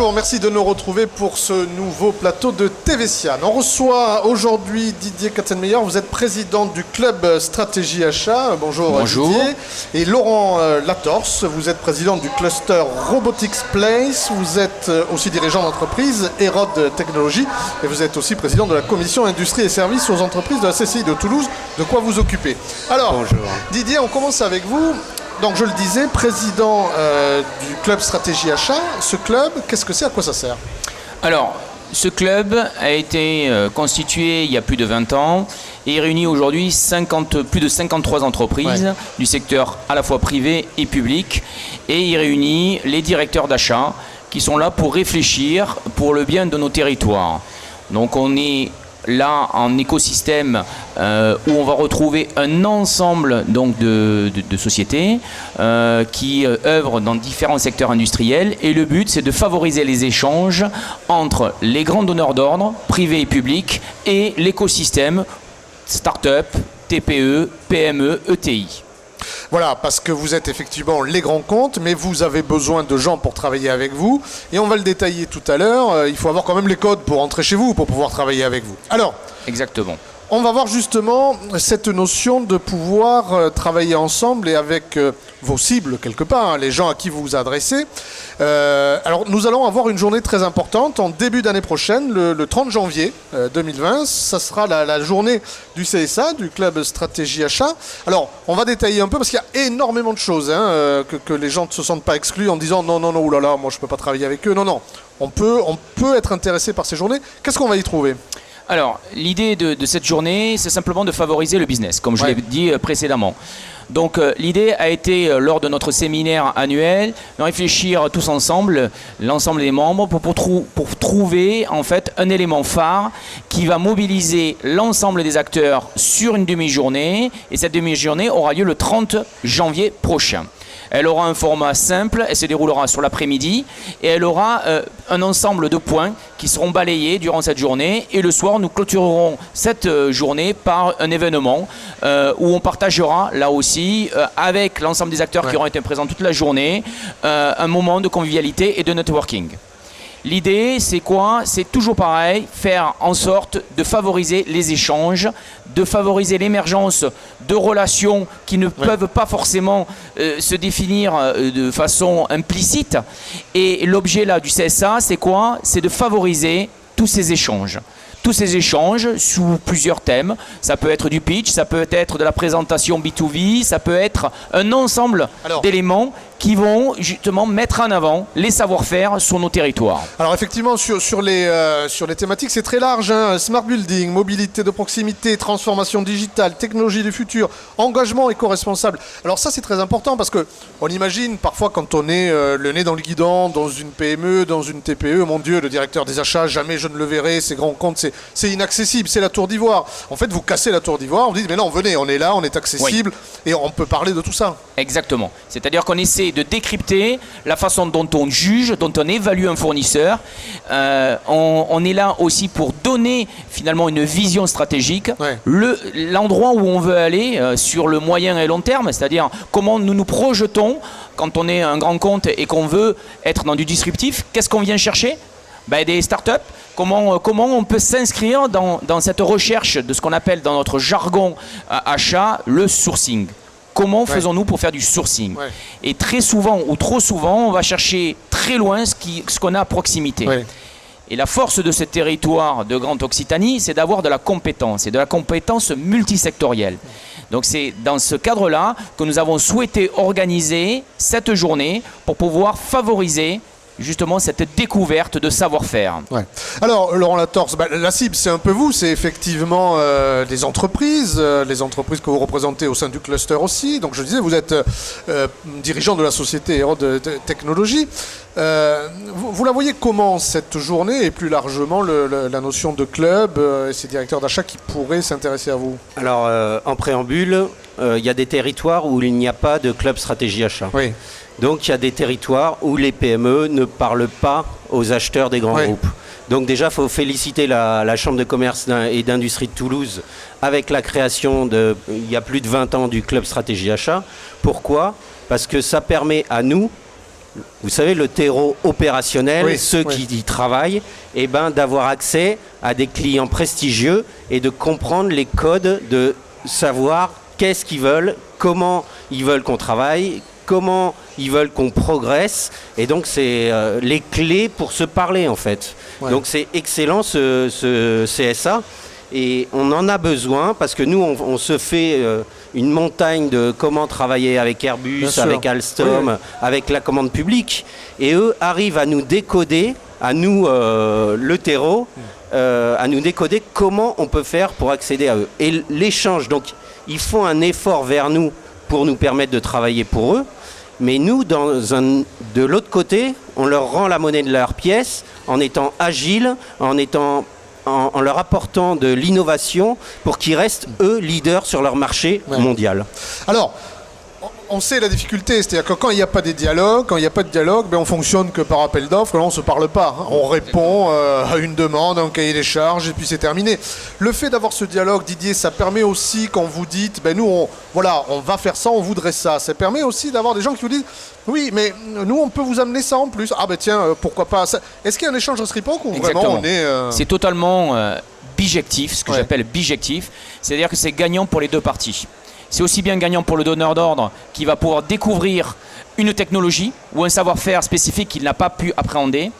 Bonjour, merci de nous retrouver pour ce nouveau plateau de TV Sian. On reçoit aujourd'hui Didier Katzenmeyer, vous êtes président du club Stratégie Achat. Bonjour. Didier. Et Laurent Latorce, vous êtes président du cluster Robotics Place, vous êtes aussi dirigeant d'entreprise Hérode Technologies et vous êtes aussi président de la commission Industrie et Services aux entreprises de la CCI de Toulouse. De quoi vous occuper. Alors, bonjour. Didier, on commence avec vous. Donc je le disais, président du club Stratégie Achat. Ce club, qu'est-ce que c'est, à quoi ça sert? Alors, ce club a été constitué il y a plus de 20 ans et il réunit aujourd'hui plus de 53 entreprises du secteur à la fois privé et public. Et il réunit les directeurs d'achat qui sont là pour réfléchir pour le bien de nos territoires. Donc on est là en écosystème où on va retrouver un ensemble donc, de sociétés qui œuvrent dans différents secteurs industriels et le but c'est de favoriser les échanges entre les grands donneurs d'ordre, privés et publics, et l'écosystème start-up, TPE, PME, ETI. Voilà, parce que vous êtes effectivement les grands comptes, mais vous avez besoin de gens pour travailler avec vous. Et on va le détailler tout à l'heure. Il faut avoir quand même les codes pour entrer chez vous, pour pouvoir travailler avec vous. Alors, exactement. On va voir justement cette notion de pouvoir travailler ensemble et avec vos cibles quelque part, hein, les gens à qui vous vous adressez. Alors nous allons avoir une journée très importante en début d'année prochaine, le 30 janvier 2020. Ça sera la journée du CSA, du club Stratégie Achat. Alors on va détailler un peu parce qu'il y a énormément de choses hein, que les gens ne se sentent pas exclus en disant non, oulala, moi je ne peux pas travailler avec eux. Non, on peut être intéressé par ces journées. Qu'est-ce qu'on va y trouver ? Alors, l'idée de cette journée, c'est simplement de favoriser le business, comme je l'ai dit précédemment. Donc, l'idée a été, lors de notre séminaire annuel, de réfléchir tous ensemble, l'ensemble des membres, pour trouver en fait un élément phare qui va mobiliser l'ensemble des acteurs sur une demi-journée. Et cette demi-journée aura lieu le 30 janvier prochain. Elle aura un format simple, elle se déroulera sur l'après-midi et elle aura un ensemble de points qui seront balayés durant cette journée. Et le soir, nous clôturerons cette journée par un événement où on partagera là aussi avec l'ensemble des acteurs qui auront été présents toute la journée un moment de convivialité et de networking. L'idée, c'est quoi? C'est toujours pareil, faire en sorte de favoriser les échanges, de favoriser l'émergence de relations qui ne peuvent pas forcément se définir de façon implicite. Et l'objet là du CSA, c'est quoi? C'est de favoriser tous ces échanges. Tous ces échanges sous plusieurs thèmes. Ça peut être du pitch, ça peut être de la présentation B2B, ça peut être un ensemble d'éléments qui vont justement mettre en avant les savoir-faire sur nos territoires. Alors effectivement, sur les thématiques, c'est très large. Hein. Smart building, mobilité de proximité, transformation digitale, technologie du futur, engagement éco-responsable. Alors ça, c'est très important parce qu'on imagine parfois quand on est le nez dans le guidon, dans une PME, dans une TPE, mon Dieu, le directeur des achats, jamais je ne le verrai, ces grands comptes, c'est inaccessible, c'est la tour d'ivoire. En fait, vous cassez la tour d'ivoire, on dit mais non, venez, on est là, on est accessible et on peut parler de tout ça. Exactement. C'est-à-dire qu'on essaie de décrypter la façon dont on juge, dont on évalue un fournisseur. On est là aussi pour donner finalement une vision stratégique, l'endroit où on veut aller sur le moyen et long terme, c'est-à-dire comment nous nous projetons quand on est un grand compte et qu'on veut être dans du disruptif. Qu'est-ce qu'on vient chercher? Des startups. Comment on peut s'inscrire dans cette recherche de ce qu'on appelle dans notre jargon achat le sourcing. Comment faisons-nous pour faire du sourcing? Et très souvent ou trop souvent, on va chercher très loin ce qu'on a à proximité. Et la force de ce territoire de Grande Occitanie, c'est d'avoir de la compétence et de la compétence multisectorielle. Donc c'est dans ce cadre-là que nous avons souhaité organiser cette journée pour pouvoir favoriser justement cette découverte de savoir-faire. Alors Laurent Latorce, la cible c'est un peu vous, c'est effectivement les entreprises que vous représentez au sein du cluster aussi. Donc je disais, vous êtes dirigeant de la société Hérode Technologies. Vous la voyez comment cette journée et plus largement la notion de club et ces directeurs d'achat qui pourraient s'intéresser à vous? Alors en préambule, il y a des territoires où il n'y a pas de club stratégie achat. Donc il y a des territoires où les PME ne parlent pas aux acheteurs des grands groupes. Donc déjà, il faut féliciter la Chambre de commerce et d'industrie de Toulouse avec la création, il y a plus de 20 ans, du club stratégie achat. Pourquoi? Parce que ça permet à nous vous savez, le terreau opérationnel, ceux qui y travaillent, et d'avoir accès à des clients prestigieux et de comprendre les codes, de savoir qu'est-ce qu'ils veulent, comment ils veulent qu'on travaille, comment ils veulent qu'on progresse. Et donc, c'est les clés pour se parler, en fait. Ouais. Donc, c'est excellent, ce CSA. Et on en a besoin parce que nous, on se fait une montagne de comment travailler avec Airbus, avec Alstom, avec la commande publique. Et eux arrivent à nous décoder, à nous, le terreau, à nous décoder comment on peut faire pour accéder à eux. Et l'échange, donc, ils font un effort vers nous pour nous permettre de travailler pour eux. Mais nous, de l'autre côté, on leur rend la monnaie de leur pièce en étant agiles, en leur apportant de l'innovation pour qu'ils restent, eux, leaders sur leur marché mondial. Alors, on sait la difficulté, c'est-à-dire que quand il n'y a pas de dialogue, on fonctionne que par appel d'offres, là on ne se parle pas. Hein. On répond à une demande, un cahier des charges, et puis c'est terminé. Le fait d'avoir ce dialogue, Didier, ça permet aussi, quand vous dites, nous, on va faire ça, on voudrait ça. Ça permet aussi d'avoir des gens qui vous disent, oui, mais nous, on peut vous amener ça en plus. Ah tiens, pourquoi pas ça. Est-ce qu'il y a un échange réciproque ou vraiment on est... C'est totalement bijectif, ce que j'appelle bijectif. C'est-à-dire que c'est gagnant pour les deux parties. C'est aussi bien gagnant pour le donneur d'ordre qui va pouvoir découvrir une technologie ou un savoir-faire spécifique qu'il n'a pas pu appréhender.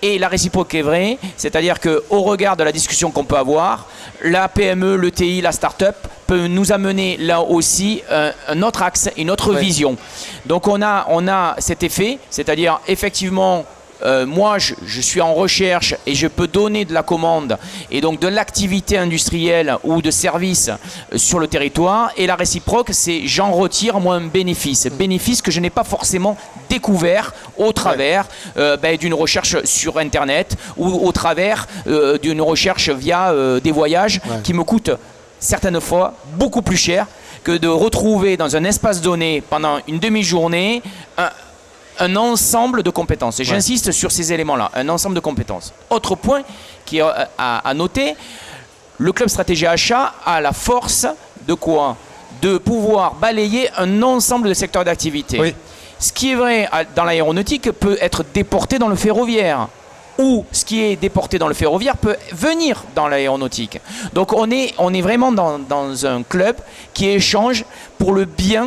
Et la réciproque est vraie, c'est-à-dire qu'au regard de la discussion qu'on peut avoir, la PME, le TI, la start-up peut nous amener là aussi un autre axe, une autre vision. Donc on a cet effet, c'est-à-dire effectivement... moi, je suis en recherche et je peux donner de la commande et donc de l'activité industrielle ou de service sur le territoire. Et la réciproque, c'est j'en retire moi un bénéfice. Bénéfice que je n'ai pas forcément découvert au travers d'une recherche sur Internet ou au travers d'une recherche via des voyages qui me coûtent certaines fois beaucoup plus cher que de retrouver dans un espace donné pendant une demi-journée un ensemble de compétences. Et j'insiste sur ces éléments-là, un ensemble de compétences. Autre point qui est à noter, le club stratégie achat a la force de quoi ? De pouvoir balayer un ensemble de secteurs d'activité. Oui. Ce qui est vrai dans l'aéronautique peut être déporté dans le ferroviaire. Ou ce qui est déporté dans le ferroviaire peut venir dans l'aéronautique. Donc on est vraiment dans un club qui échange pour le bien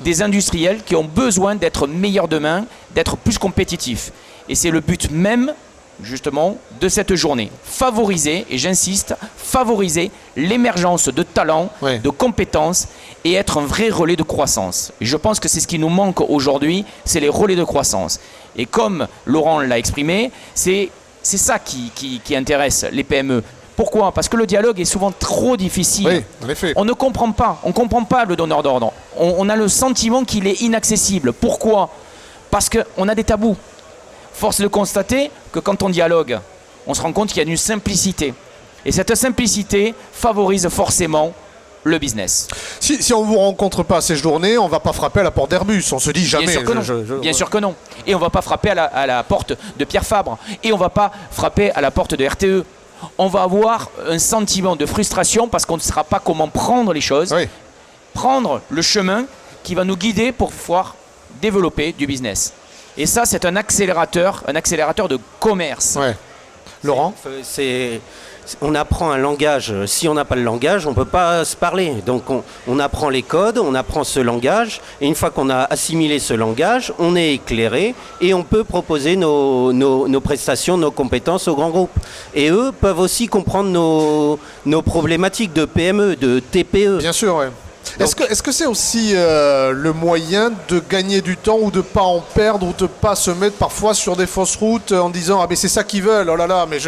des industriels qui ont besoin d'être meilleurs demain, d'être plus compétitifs. Et c'est le but même, justement, de cette journée. Favoriser, et j'insiste, favoriser l'émergence de talents, de compétences et être un vrai relais de croissance. Et je pense que c'est ce qui nous manque aujourd'hui, c'est les relais de croissance. Et comme Laurent l'a exprimé, c'est ça qui intéresse les PME. Pourquoi ? Parce que le dialogue est souvent trop difficile. Oui, en effet. On ne comprend pas. On ne comprend pas le donneur d'ordre. On a le sentiment qu'il est inaccessible. Pourquoi ? Parce qu'on a des tabous. Force de constater que quand on dialogue, on se rend compte qu'il y a une simplicité. Et cette simplicité favorise forcément le business. Si on ne vous rencontre pas ces journées, on ne va pas frapper à la porte d'Airbus. On se dit jamais. Bien sûr que non. Bien sûr que non. Et on ne va pas frapper à la porte de Pierre Fabre. Et on ne va pas frapper à la porte de RTE. On va avoir un sentiment de frustration parce qu'on ne saura pas comment prendre les choses, prendre le chemin qui va nous guider pour pouvoir développer du business. Et ça, c'est un accélérateur de commerce. Ouais. Laurent ? On apprend un langage. Si on n'a pas le langage, on ne peut pas se parler. Donc on apprend les codes, on apprend ce langage. Et une fois qu'on a assimilé ce langage, on est éclairé et on peut proposer nos prestations, nos compétences aux grands groupes. Et eux peuvent aussi comprendre nos problématiques de PME, de TPE. Bien sûr, oui. Est-ce que c'est aussi le moyen de gagner du temps ou de ne pas en perdre ou de ne pas se mettre parfois sur des fausses routes en disant « Ah mais c'est ça qu'ils veulent, oh là là, mais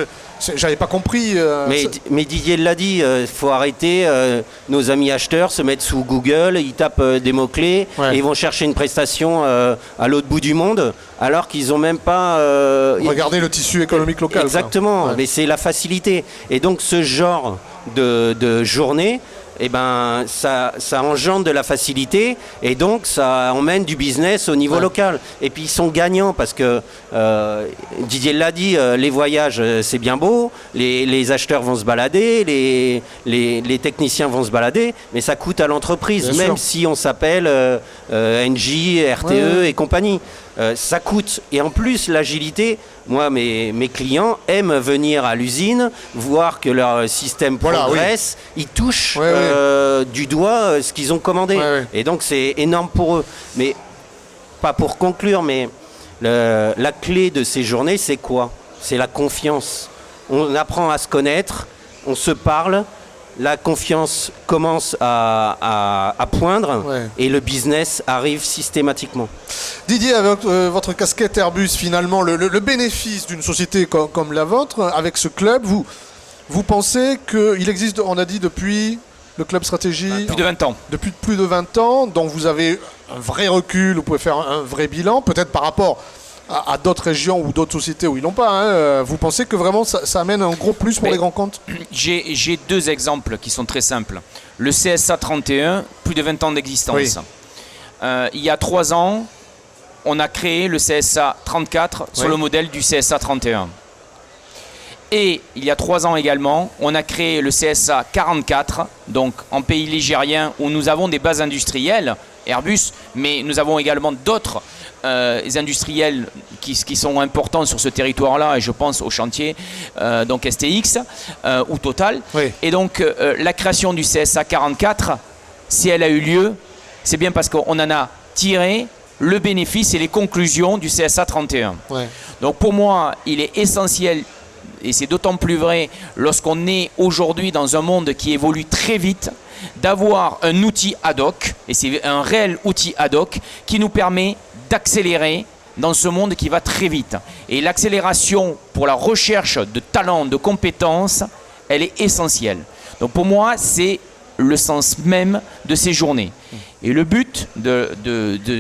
j'avais pas compris. » Mais Didier l'a dit, il faut arrêter, nos amis acheteurs se mettent sous Google, ils tapent des mots-clés et ils vont chercher une prestation à l'autre bout du monde alors qu'ils n'ont même pas... Regardez le tissu économique local. Exactement, mais c'est la facilité. Et donc ce genre de journée eh ben, ça engendre de la facilité et donc ça emmène du business au niveau local. Et puis ils sont gagnants parce que Didier l'a dit, les voyages c'est bien beau, les acheteurs vont se balader, les techniciens vont se balader, mais ça coûte à l'entreprise, même si on s'appelle NJ, RTE et compagnie. Ça coûte. Et en plus, l'agilité, moi, mes clients aiment venir à l'usine, voir que leur système progresse, ils touchent du doigt ce qu'ils ont commandé. Et donc, c'est énorme pour eux. Mais, pas pour conclure, mais la clé de ces journées, c'est quoi? C'est la confiance. On apprend à se connaître, on se parle, la confiance commence à poindre et le business arrive systématiquement. Didier, avec votre casquette Airbus, finalement, le bénéfice d'une société comme la vôtre, avec ce club, vous pensez qu'il existe, on a dit, depuis le club stratégie... Plus de 20 ans. Depuis plus de 20 ans, donc vous avez un vrai recul, vous pouvez faire un vrai bilan, peut-être par rapport à d'autres régions ou d'autres sociétés où ils n'ont pas. Hein. Vous pensez que vraiment ça amène un gros plus pour les grands comptes? J'ai deux exemples qui sont très simples. Le CSA 31, plus de 20 ans d'existence. Il y a 3 ans, on a créé le CSA 34 sur le modèle du CSA 31. Et il y a 3 ans également, on a créé le CSA 44, donc en pays ligérien où nous avons des bases industrielles, Airbus, mais nous avons également d'autres industriels qui sont importants sur ce territoire-là, et je pense au chantier donc STX ou Total. Et donc la création du CSA 44, si elle a eu lieu, c'est bien parce qu'on en a tiré le bénéfice et les conclusions du CSA 31. Donc pour moi, il est essentiel, et c'est d'autant plus vrai lorsqu'on est aujourd'hui dans un monde qui évolue très vite, d'avoir un outil ad hoc, et c'est un réel outil ad hoc, qui nous permet d'accélérer dans ce monde qui va très vite. Et l'accélération pour la recherche de talents, de compétences, elle est essentielle. Donc pour moi, c'est le sens même de ces journées. Et le but de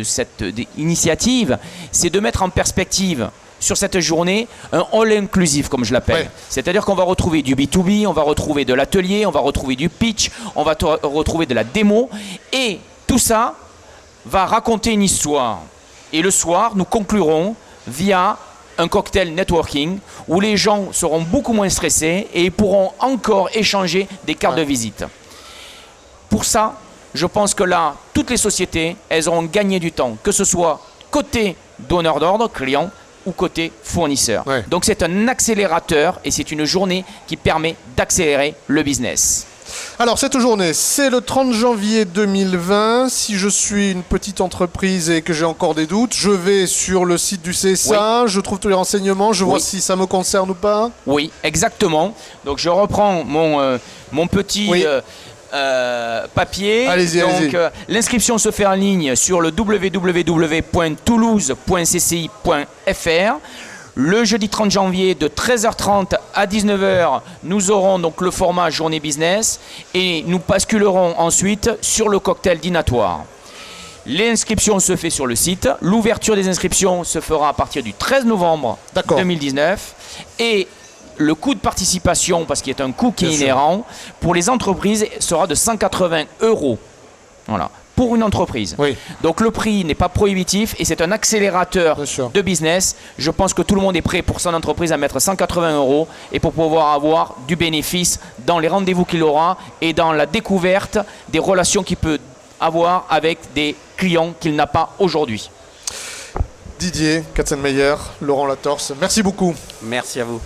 cette initiative, c'est de mettre en perspective sur cette journée un all-inclusive, comme je l'appelle. C'est-à-dire qu'on va retrouver du B2B, on va retrouver de l'atelier, on va retrouver du pitch, on va retrouver de la démo, et tout ça va raconter une histoire. Et le soir, nous conclurons via un cocktail networking où les gens seront beaucoup moins stressés et ils pourront encore échanger des cartes de visite. Pour ça, je pense que là, toutes les sociétés, elles auront gagné du temps, que ce soit côté donneur d'ordre, client, ou côté fournisseur. Donc c'est un accélérateur et c'est une journée qui permet d'accélérer le business. Alors cette journée, c'est le 30 janvier 2020. Si je suis une petite entreprise et que j'ai encore des doutes, je vais sur le site du CSA, je trouve tous les renseignements, je vois si ça me concerne ou pas. Oui, exactement. Donc je reprends mon petit... papier. Allez-y. L'inscription se fait en ligne sur le www.toulouse.cci.fr. Le jeudi 30 janvier de 13h30 à 19h, nous aurons donc le format journée business et nous basculerons ensuite sur le cocktail dînatoire. L'inscription se fait sur le site. L'ouverture des inscriptions se fera à partir du 13 novembre 2019 et le coût de participation, parce qu'il y a un coût qui est inhérent, pour les entreprises sera de 180 €. Voilà, pour une entreprise. Donc le prix n'est pas prohibitif et c'est un accélérateur de business. Je pense que tout le monde est prêt pour son entreprise à mettre 180 € et pour pouvoir avoir du bénéfice dans les rendez-vous qu'il aura et dans la découverte des relations qu'il peut avoir avec des clients qu'il n'a pas aujourd'hui. Didier Katzenmeyer, Laurent Latorse, merci beaucoup. Merci à vous.